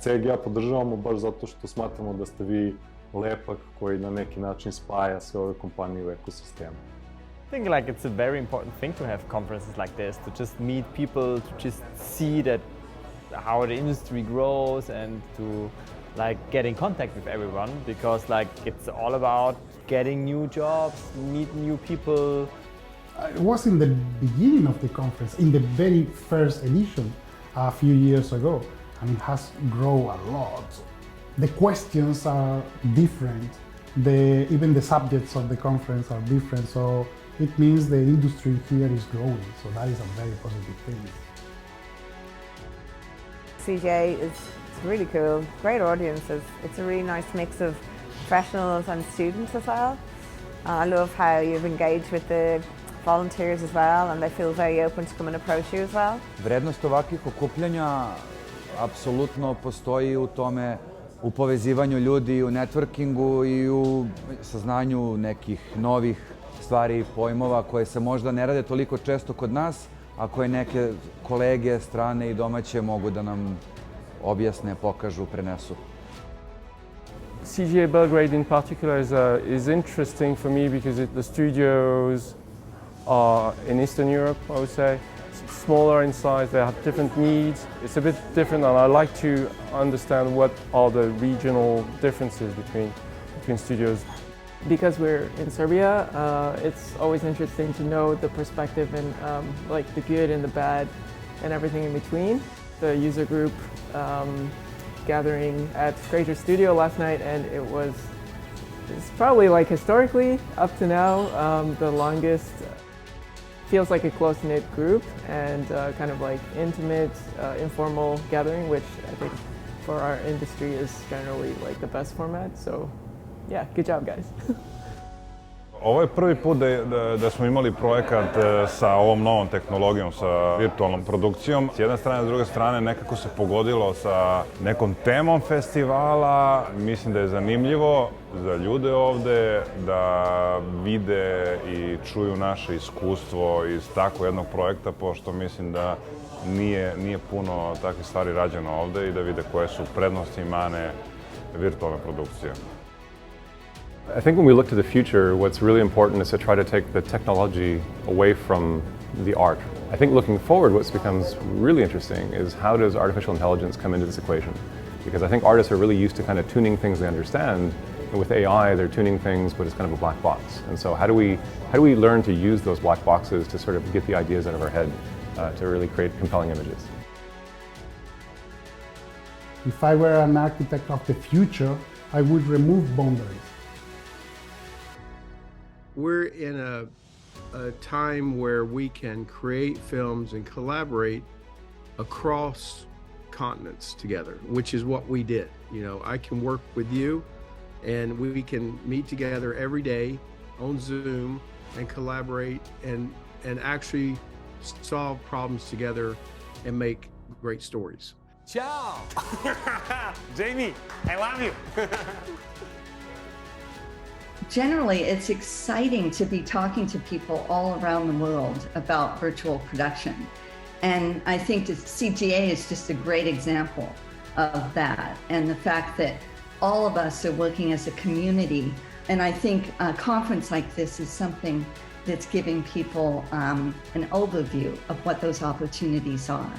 CGA podržavamo baš zato što smatramo da ste vi lepak koji na neki način spaja sve ove kompanije u ekosistemu. I think like it's a very important thing to have conferences like this, to just meet people, to just see that how the industry grows and to like get in contact with everyone, because like it's all about getting new jobs, meet new people. It was in the beginning of the conference, in the very first edition a few years ago, and it has grown a lot. The questions are different, even the subjects of the conference are different, so it means the industry here is growing, so that is a very positive thing. CGA is really cool, great audiences. It's a really nice mix of professionals and students as well. I love how you've engaged with the volunteers as well, and they feel very open to come and approach you as well. Vrednost ovakvih okupljanja apsolutno postoji u tome, u povezivanju ljudi, u networkingu i u saznanju nekih novih stvari i pojmova koje se možda ne rade toliko često kod nas, a koje neke kolege, strane i domaće mogu da nam objasne, pokažu, prenesu. CGA Belgrade in particular is interesting for me because the studios are in Eastern Europe, I would say. Smaller in size, they have different needs. It's a bit different, and I like to understand what are the regional differences between studios. Because we're in Serbia, it's always interesting to know the perspective and like the good and the bad and everything in between. The user group gathering at Fraser Studio last night, and it's probably like historically up to now the longest. Feels like a close-knit group and kind of like intimate, informal gathering, which I think for our industry is generally like the best format. So yeah, good job guys. Ovo je prvi put da smo imali projekat sa ovom novom tehnologijom, sa virtualnom produkcijom. S jedne strane, s druge strane, nekako se pogodilo sa nekom temom festivala. Mislim da je zanimljivo za ljude ovde da vide i čuju naše iskustvo iz tako jednog projekta, pošto mislim da nije puno takvih stvari rađeno ovde i da vide koje su prednosti i mane virtualne produkcije. I think when we look to the future, what's really important is to try to take the technology away from the art. I think looking forward, what becomes really interesting is how does artificial intelligence come into this equation? Because I think artists are really used to kind of tuning things they understand, and with AI, they're tuning things, but it's kind of a black box. And so how do we learn to use those black boxes to sort of get the ideas out of our head to really create compelling images? If I were an architect of the future, I would remove boundaries. We're in a time where we can create films and collaborate across continents together, which is what we did. You know, I can work with you and we can meet together every day on Zoom and collaborate and actually solve problems together and make great stories. Ciao! Jamie, I love you! Generally, it's exciting to be talking to people all around the world about virtual production. And I think the CGA is just a great example of that. And the fact that all of us are working as a community. And I think a conference like this is something that's giving people an overview of what those opportunities are.